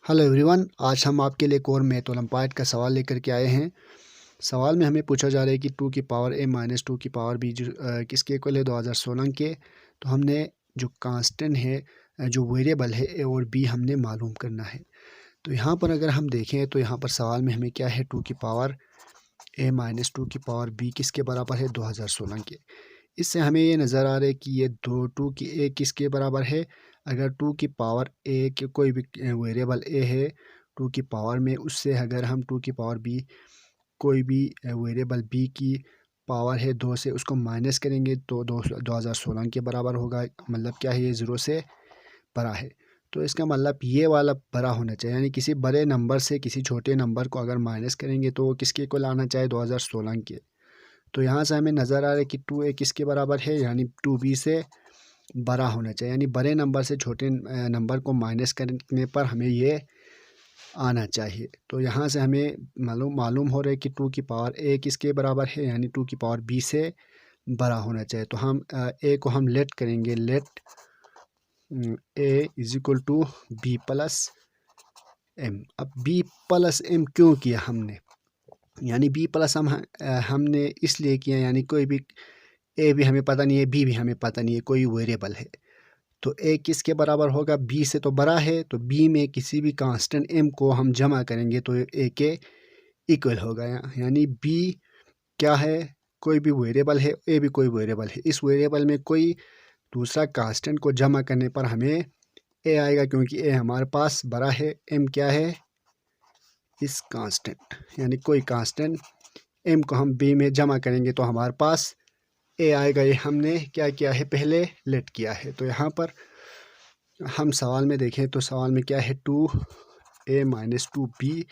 Hello everyone, आज हम आपके लिए एक और मैथ ओलंपियाड का सवाल लेकर के आए हैं। सवाल में हमें पूछा जा रहा है कि 2 की पावर a माइनस 2 की पावर b किसके इक्वल है 2016 के। तो हमने जो कांस्टेंट है, जो वेरिएबल है a और b हमने मालूम करना है। तो यहाँ पर अगर हम देखें तो यहाँ पर सवाल में हमें क्या है, 2 की पावर a माइनस 2 की पावर b किसके बराबर है 2016 के। इससे हमें ये नज़र आ रहा है कि ये दो 2 की a किसके बराबर है। अगर 2 की पावर a के कोई भी वेरिएबल a है 2 की पावर में, उससे अगर हम 2 की पावर b कोई भी वेरिएबल b की पावर है 2 से, उसको माइनस करेंगे तो 2016 के बराबर होगा। मतलब क्या है, ये 0 से बड़ा है। तो इसका मतलब ये वाला बड़ा होना चाहिए, यानी किसी बड़े नंबर से किसी छोटे नंबर को अगर माइनस करेंगे तो वो किसके को लाना चाहिए 2016 के। तो यहाँ से हमें नज़र आ रहा है कि 2a किसके बराबर है, यानी 2b से बड़ा होना चाहिए। यानी बड़े नंबर से छोटे नंबर को माइनस करने पर हमें ये आना चाहिए। तो यहाँ से हमें मालूम हो रहा है कि 2 की पावर a किसके बराबर है, यानी 2 की पावर b से बड़ा होना चाहिए। तो हम a को हम लेट करेंगे, let a is equal to b plus m। अब b प्लस m क्यों किया हमने, यानी b प्लस हमने इसलिए किया, यानी कोई भी a भी हमें पता नहीं है, b भी हमें पता नहीं है, कोई वेरिएबल है। तो a किसके बराबर होगा, b से तो बड़ा है। तो b में किसी भी कांस्टेंट m को हम जमा करेंगे तो a के इक्वल होगा। यानी b क्या है, कोई भी वेरिएबल है, a भी कोई वेरिएबल है। इस वेरिएबल में कोई दूसरा कांस्टेंट को जमा करने पर हमें a आएगा, क्योंकि a हमारे पास बड़ा है। m क्या है, इस कांस्टेंट, यानी कोई कांस्टेंट m को हम b में जमा करेंगे तो हमारे पास a आएगा। ये हमने क्या किया है, पहले लेट किया है। तो यहाँ पर हम सवाल में देखें तो सवाल में क्या है, 2a minus 2b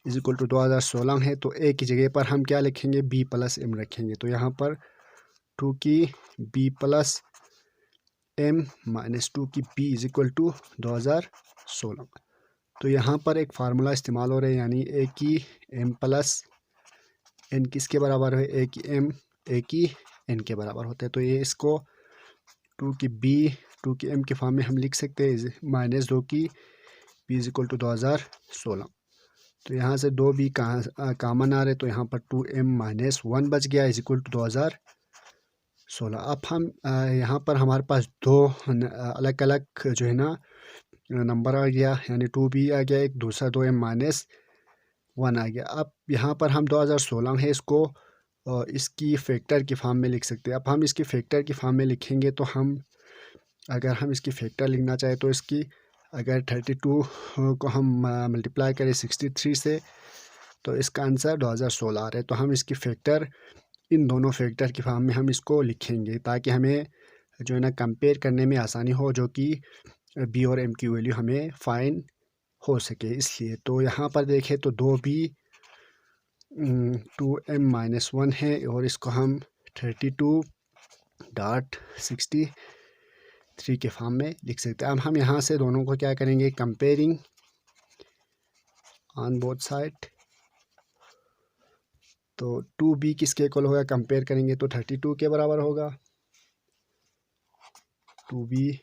is equal to 2016 है। तो a की जगह पर हम क्या लिखेंगे, b प्लस m रखेंगे। तो यहाँ पर 2 की b प्लस m माइनस 2 की b इज इक्वल टू 2016। तो यहाँ पर एक फार्मूला इस्तेमाल हो रहा है, यानी a की m प्लस n किसके बराबर है, a की m a की n के बराबर होता है। तो ये इसको 2 की m के फॉर्म में हम लिख सकते हैं, माइनस 2 की b इज इक्वल टू 2016। तो यहाँ से 2b कामन आ रहे, तो यहाँ पर 2m माइनस 1 बच गया इज इक्वल टू 2016। अब हम यहाँ पर हमारे पास दो अलग अलग जो है ना नंबर आ गया, यानी 2b आ गया, एक दूसरा 2m माइनस 1 आ गया। अब यहाँ पर हम 2016 है, इसको इसकी फैक्टर की फॉर्म में लिख सकते हैं। अब हम इसकी फैक्टर की फॉर्म में लिखेंगे तो अगर हम इसकी फैक्टर लिखना चाहें तो इसकी अगर 32 को हम मल्टीप्लाई करें 63 से, तो इसका आंसर 2016 आ रहा है। तो हम इसकी फैक्टर, इन दोनों फैक्टर की फॉर्म में हम इसको लिखेंगे, ताकि हमें जो है ना कंपेयर करने में आसानी हो, जो कि b और m की वैल्यू हमें फाइंड हो सके, इसलिए। तो यहाँ पर देखें तो 2b 2m माइनस 1 है, और इसको हम 32.63 के फॉर्म में लिख सकते हैं। अब हम यहाँ से दोनों को क्या करेंगे, कंपेयरिंग ऑन बोथ साइड। तो 2b किसके इक्वल होगा, कंपेयर करेंगे तो 32 के बराबर होगा। 2b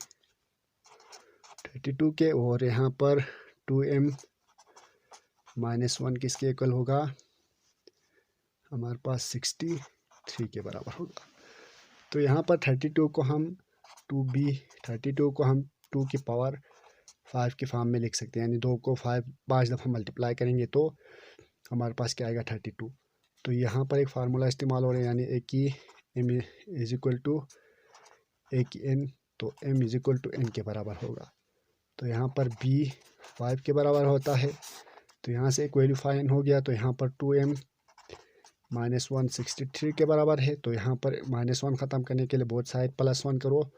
32 के, और यहाँ पर 2m माइनस 1 किसके इक्वल होगा, हमारे पास 63 के बराबर होगा। तो यहाँ पर 32 को हम 32 को हम 2 की पावर 5 के फॉर्म में लिख सकते हैं, यानी 2 को 5 दफ़ा मल्टीप्लाई करेंगे तो हमारे पास क्या आएगा, 32। तो यहाँ पर एक फार्मूला इस्तेमाल हो रहा है, यानी a की m is equal to a की n, तो m is equal to n के बराबर होगा। तो यहाँ पर b 5 के बराबर होता है, तो यहाँ से एक वैल्यू फाइंड हो गया। तो यहाँ पर 2m माइनस 1 63 के बराबर है। तो यहाँ पर माइनस 1 ख़त्म करने के लिए बोथ साइड प्लस 1 करो,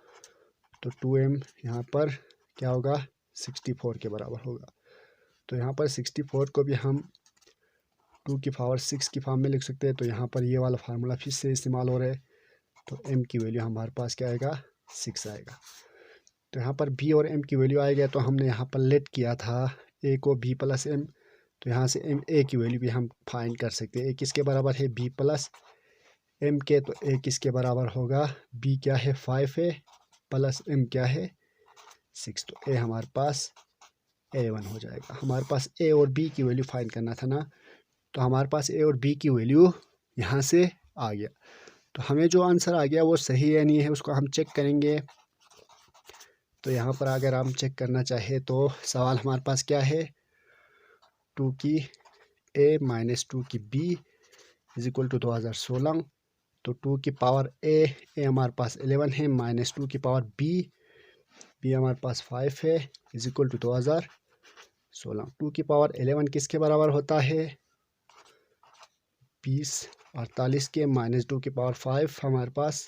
तो 2m यहाँ पर क्या होगा, 64 के बराबर होगा। तो यहाँ पर 64 को भी हम 2 की पावर 6 की फॉर्म में लिख सकते हैं। तो यहाँ पर ये वाला फार्मूला फिर से इस्तेमाल हो रहा है, तो m की वैल्यू हमारे पास क्या आएगा, 6 आएगा। तो यहाँ पर b और m की वैल्यू आएगा, तो हमने यहाँ पर लेट किया था a को b प्लस m। तो यहाँ से a की वैल्यू भी हम फाइंड कर सकते हैं। a किसके बराबर है, b प्लस m के, तो a किसके बराबर होगा, b क्या है 5 है, प्लस m क्या है 6। तो a हमारे पास 11 हो जाएगा। हमारे पास ए और बी की वैल्यू फाइंड करना था ना, तो हमारे पास ए और बी की वैल्यू यहाँ से आ गया। तो हमें जो आंसर आ गया वो सही है नहीं है उसको हम चेक करेंगे। तो यहाँ पर अगर हम चेक करना चाहे तो सवाल हमारे पास क्या है, 2 की ए माइनस 2 की बी इज इक्वल टू 2016। तो 2 की पावर ए हमारे पास 11 है, माइनस 2 की पावर बी हमारे पास 5 है, इज इक्वल टू 2016। 2 की पावर 11 किसके बराबर होता है, 20 48 के, माइनस 2 की पावर 5 हमारे पास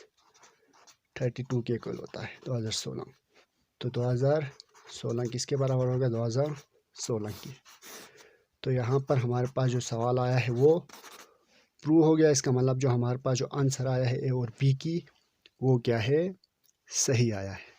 32 के इक्वल होता है 2016। तो 2016 किसके बराबर होगा, 2016 की। तो यहाँ पर हमारे पास जो सवाल आया है वो प्रूव हो गया। इसका मतलब जो हमारे पास जो आंसर आया है ए और बी की वो क्या है, सही आया है।